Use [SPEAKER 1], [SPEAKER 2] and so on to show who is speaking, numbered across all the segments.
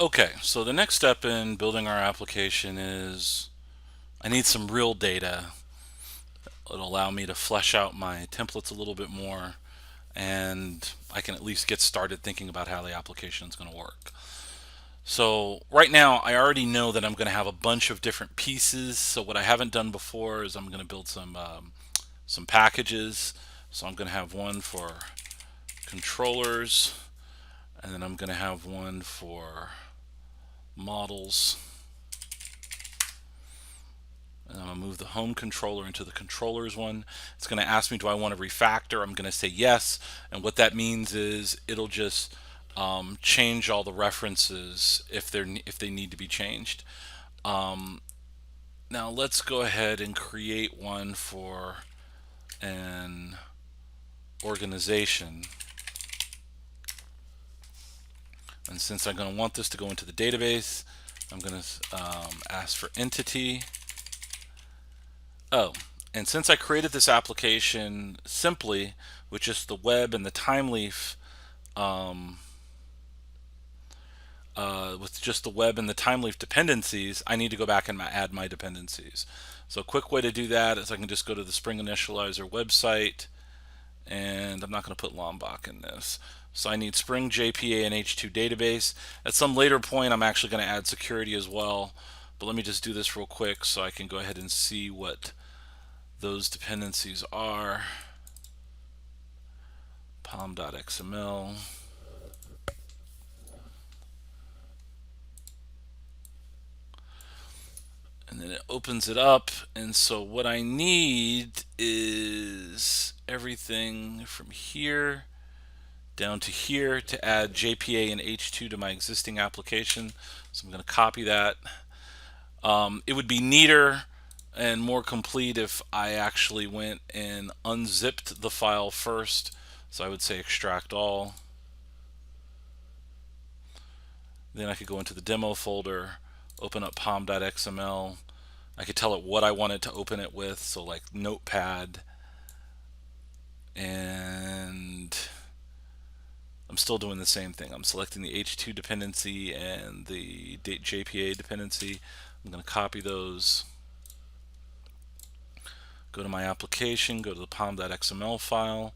[SPEAKER 1] Okay, so the next step in building our application is I need some real data. It'll allow me to flesh out my templates a little bit more, and I can at least get started thinking about how the application is going to work. So right now I already know that I'm going to have a bunch of different pieces. So what I haven't done before is I'm going to build some packages. So I'm going to have one for controllers, and then I'm going to have one for models. And I'm going to move the home controller into the controllers one. It's going to ask me, do I want to refactor? I'm going to say yes. And what that means is it'll just change all the references if they need to be changed. Now let's go ahead and create one for an organization. And since I'm going to want this to go into the database, I'm going to ask for entity. Oh, and since I created this application simply with just the web and the time leaf, with just the web and the time leaf dependencies, I need to go back and add my dependencies. So a quick way to do that is I can just go to the Spring Initializer website, and I'm not going to put Lombok in this. So I need Spring JPA and H2 database. At some later point, I'm actually going to add security as well. But let me just do this real quick so I can go ahead and see what those dependencies are. Pom.xml. And then it opens it up, and so what I need is everything from here down to here to add JPA and H2 to my existing application. So I'm going to copy that. It would be neater and more complete if I actually went and unzipped the file first. So I would say extract all. Then I could go into the demo folder, open up pom.xml. I could tell it what I wanted to open it with, so like Notepad, and I'm still doing the same thing. I'm selecting the H2 dependency and the JPA dependency. I'm going to copy those, go to my application, go to the pom.xml file.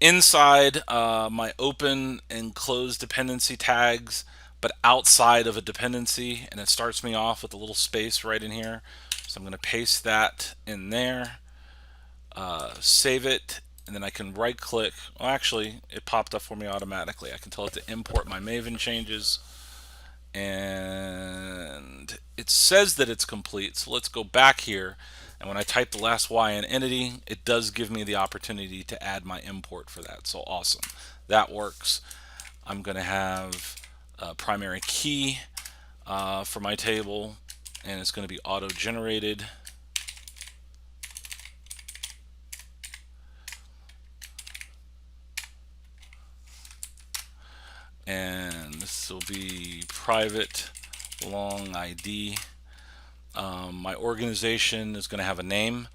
[SPEAKER 1] Inside my open and close dependency tags, but outside of a dependency, and it starts me off with a little space right in here. So I'm going to paste that in there, save it, and then I can right click. Well, actually, it popped up for me automatically. I can tell it to import my Maven changes, and it says that it's complete. So let's go back here, and when I type the last Y in entity, it does give me the opportunity to add my import for that. So awesome, that works. I'm going to have a primary key for my table, and it's going to be auto generated. And this will be private long ID. My organization is going to have a name,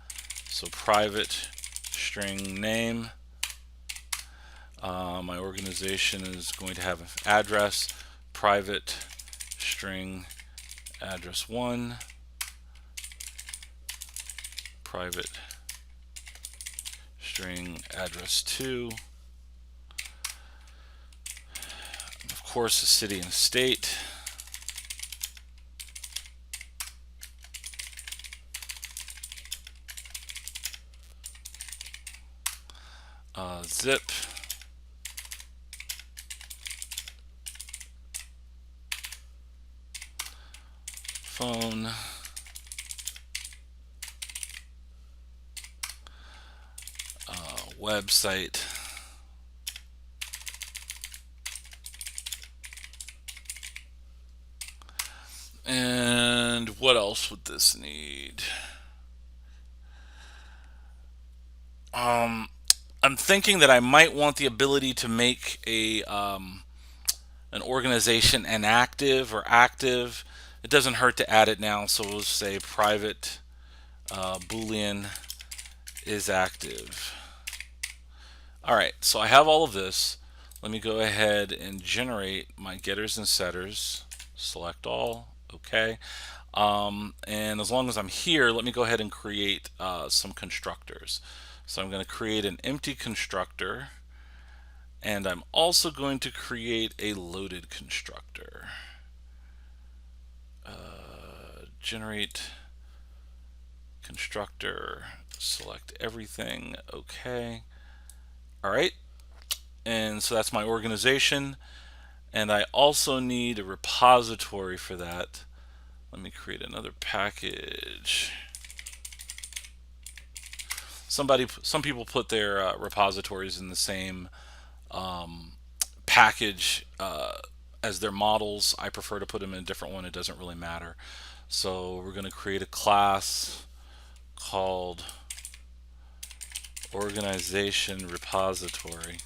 [SPEAKER 1] so private string name. My organization is going to have an address, private string address 1, private string address 2, of course, the city and state. Zip, phone, website, and what else would this need? I'm thinking that I might want the ability to make an organization inactive or active. It doesn't hurt to add it now, so we'll say private boolean is active. All right, so I have all of this. Let me go ahead and generate my getters and setters. select all, okay. And as long as I'm here, let me go ahead and create some constructors. So I'm going to create an empty constructor, and I'm also going to create a loaded constructor. Generate constructor, select everything, okay. All right, and so that's my organization, and I also need a repository for that. Let me create another package. Some people put their repositories in the same package as their models. I prefer to put them in a different one. It doesn't really matter. So we're going to create a class called organization repository.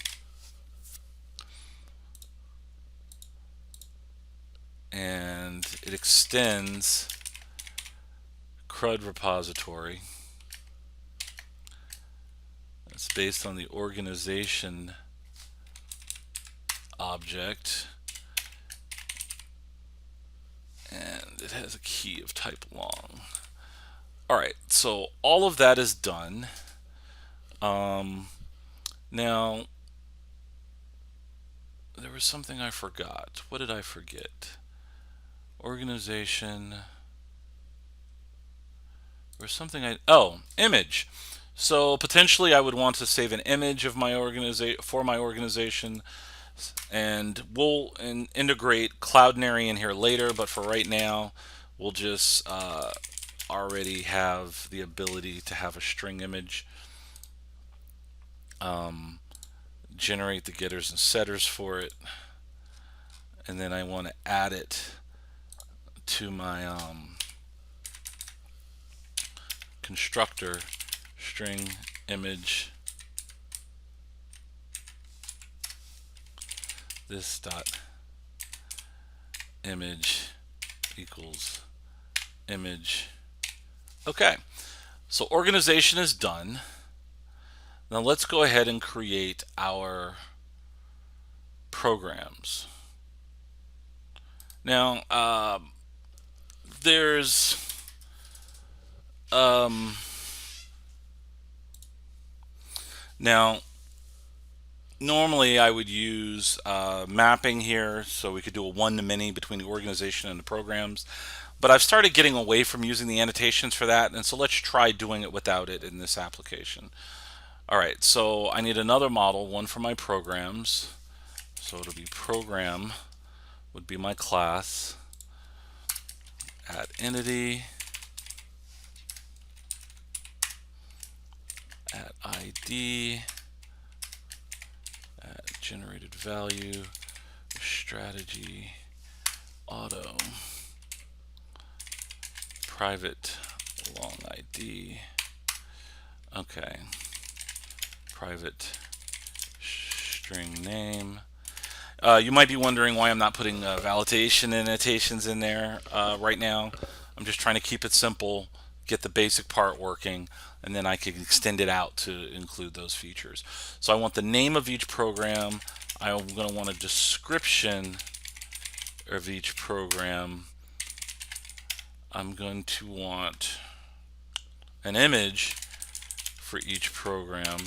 [SPEAKER 1] And it extends CRUD repository. It's based on the organization object, and it has a key of type long. All right, so all of that is done. Now, there was something I forgot. What did I forget? Organization. There was something image. So potentially I would want to save an image of my organization, and we'll integrate Cloudinary in here later, but for right now we'll just already have the ability to have a string image. Generate the getters and setters for it, and then I want to add it to my constructor, string image. This dot image equals image. Okay, so organization is done. Now let's go ahead and create our programs. Now there's now normally I would use mapping here, so we could do a one-to-many between the organization and the programs, but I've started getting away from using the annotations for that, and so let's try doing it without it in this application. All right, so I need another model, one for my programs. So it'll be program would be my class, add entity, add ID, add generated value, strategy, auto, private long ID, okay, private string name. You might be wondering why I'm not putting validation annotations in there right now. I'm just trying to keep it simple, get the basic part working, and then I can extend it out to include those features. So I want the name of each program. I'm going to want a description of each program. I'm going to want an image for each program.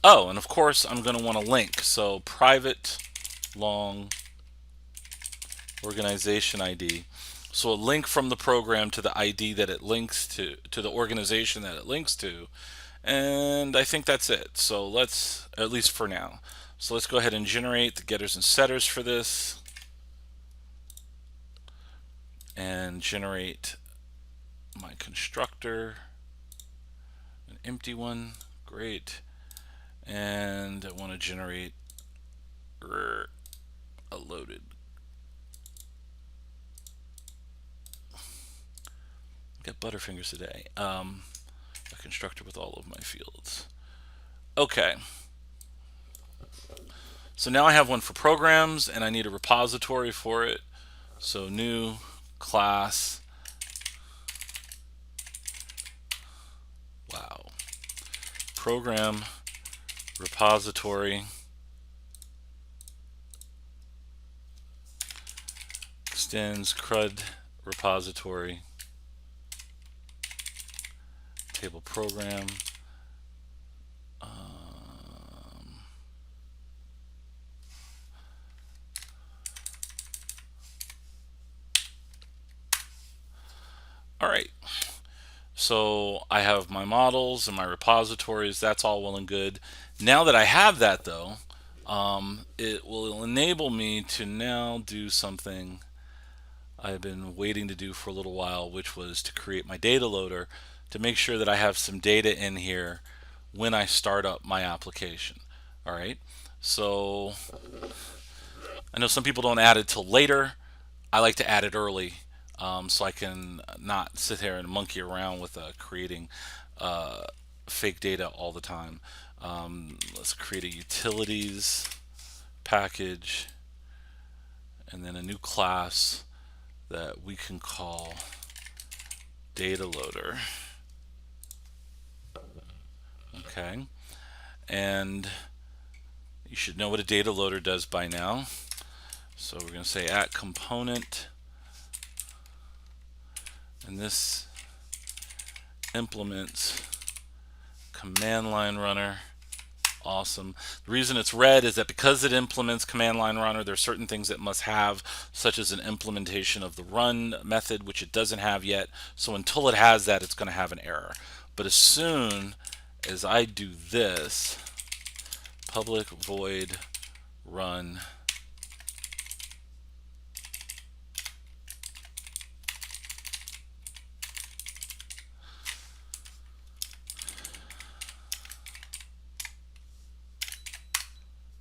[SPEAKER 1] Oh, and of course I'm going to want a link. So private long organization ID. So a link from the program to the ID that it links to the organization that it links to. And I think that's it. So let's, at least for now. So let's go ahead and generate the getters and setters for this. And generate my constructor, an empty one. Great. And I want to generate a loaded. Got butterfingers today. A constructor with all of my fields. Okay. So now I have one for programs, and I need a repository for it. So new class program repository extends CRUD repository table program. All right. So I have my models and my repositories. That's all well and good. Now that I have that, though, it will enable me to now do something I've been waiting to do for a little while, which was to create my data loader to make sure that I have some data in here when I start up my application. All right. So I know some people don't add it till later. I like to add it early, so I can not sit there and monkey around with creating fake data all the time. Let's create a utilities package and then a new class that we can call data loader. Okay, and you should know what a data loader does by now. So we're going to say at component, and this implements command line runner. Awesome. The reason it's red is that because it implements command line runner, there are certain things it must have, such as an implementation of the run method, which it doesn't have yet. So until it has that, it's going to have an error. But as soon as I do this, public void run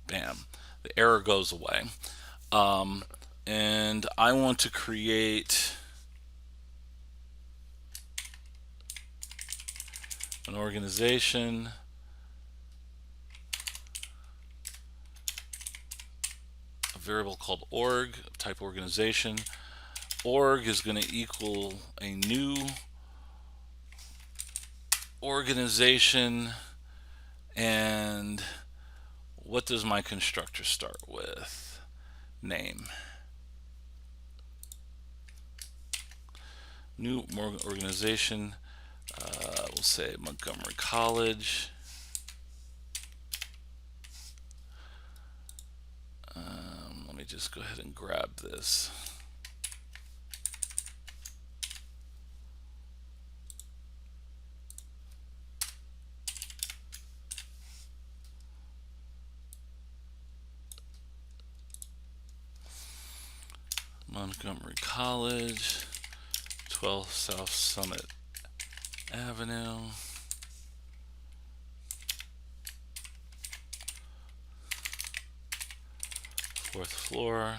[SPEAKER 1] bam, the error goes away. And I want to create an organization, a variable called org, type organization. Org is going to equal a new organization, and what does my constructor start with? Name. New organization, we'll say Montgomery College. Let me just go ahead and grab this. Montgomery College, 12 South Summit Avenue. Fourth floor.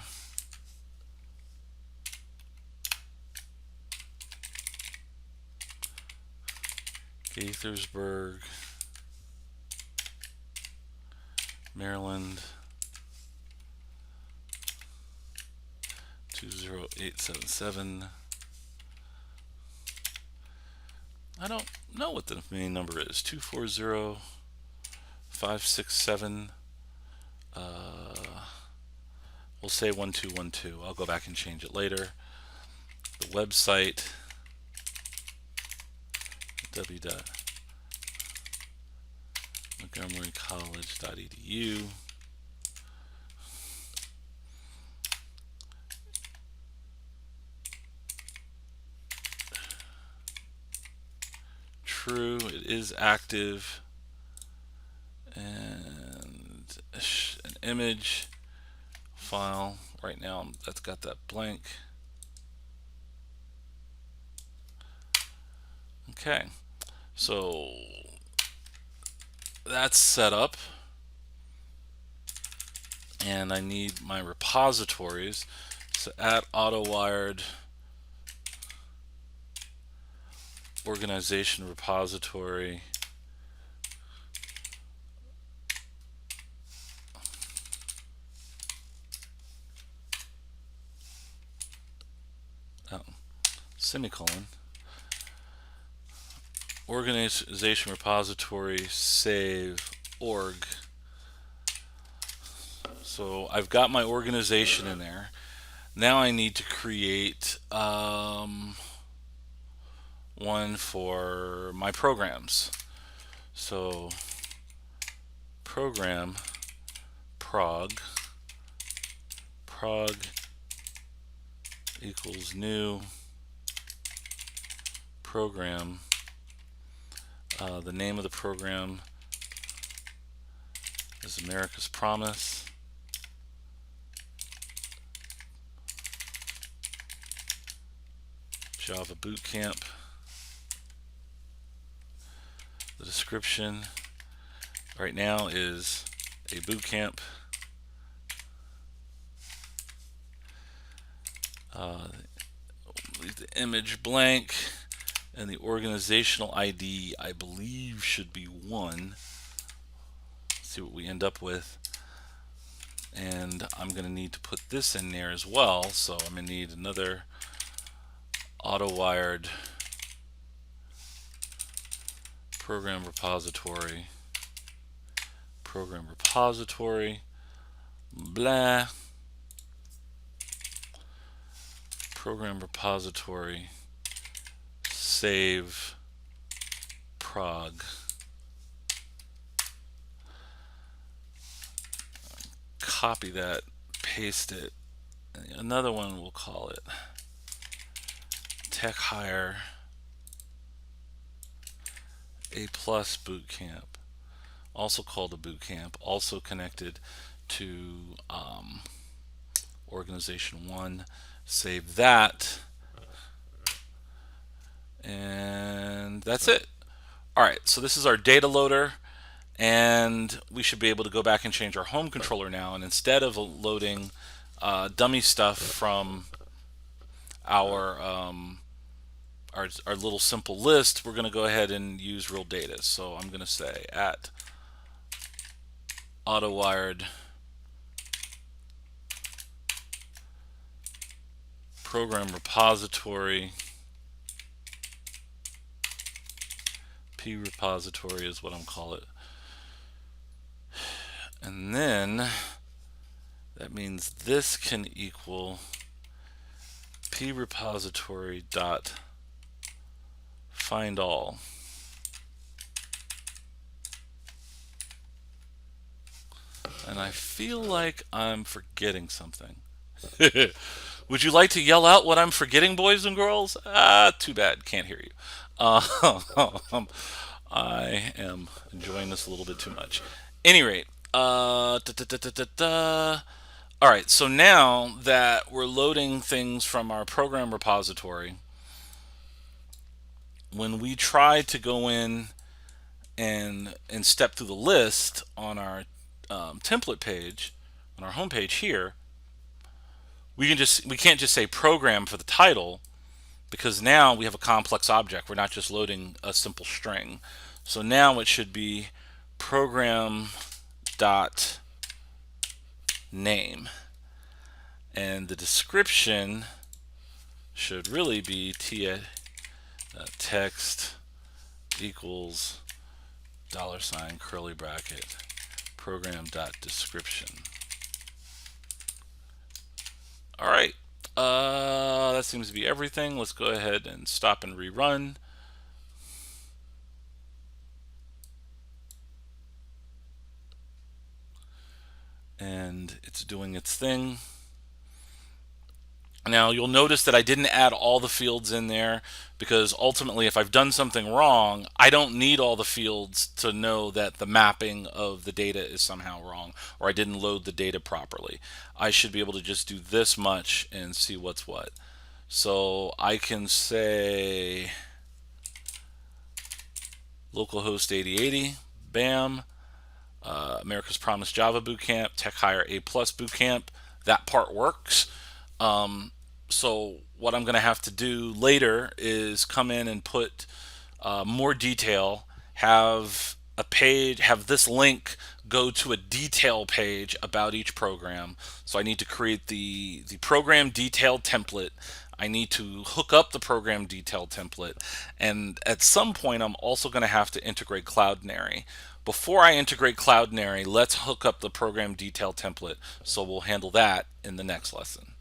[SPEAKER 1] Gaithersburg, Maryland, 20877. I don't know what the main number is. 240567. We'll say 1212. I'll go back and change it later. The website, www.montgomerycollege.edu. True, it is active. And an image file right now that's got that blank. Okay, so that's set up, and I need my repositories. So at AutoWired organization repository, semicolon, organization repository save org. So I've got my organization in there. Now I need to create one for my programs. So program prog equals new program. The name of the program is America's Promise. Java Bootcamp. The description right now is a bootcamp. Leave the image blank, and the organizational ID, I believe, should be 1. Let's see what we end up with. And I'm going to need to put this in there as well, so I'm going to need another AutoWired program repository, blah, program repository save prog. Copy that, paste it. Another one, we'll call it Tech Hire A+ Bootcamp, also called a bootcamp, also connected to organization 1. Save that, and that's it. Alright, so this is our data loader, and we should be able to go back and change our home controller now, and instead of loading dummy stuff from our little simple list, we're going to go ahead and use real data. So I'm going to say at AutoWired program repository, P repository is what I'm calling it. And then that means this can equal P repository dot find all. And I feel like I'm forgetting something. Would you like to yell out what I'm forgetting, boys and girls? Too bad, can't hear you. I am enjoying this a little bit too much. Any rate, all right, so now that we're loading things from our program repository, when we try to go in and step through the list on our template page, on our home page here, we can't just say program for the title, because now we have a complex object. We're not just loading a simple string. So now it should be program dot name, and the description should really be text equals $ curly bracket program dot description. All right, that seems to be everything. Let's go ahead and stop and rerun. And it's doing its thing. Now you'll notice that I didn't add all the fields in there, because ultimately if I've done something wrong, I don't need all the fields to know that the mapping of the data is somehow wrong, or I didn't load the data properly. I should be able to just do this much and see what's what. So I can say localhost 8080, bam, America's Promise Java Bootcamp, Tech Hire A+ Bootcamp. That part works. So what I'm going to have to do later is come in and put more detail, have a page, have this link go to a detail page about each program. So I need to create the program detail template. I need to hook up the program detail template. And at some point, I'm also going to have to integrate Cloudinary. Before I integrate Cloudinary, let's hook up the program detail template. So we'll handle that in the next lesson.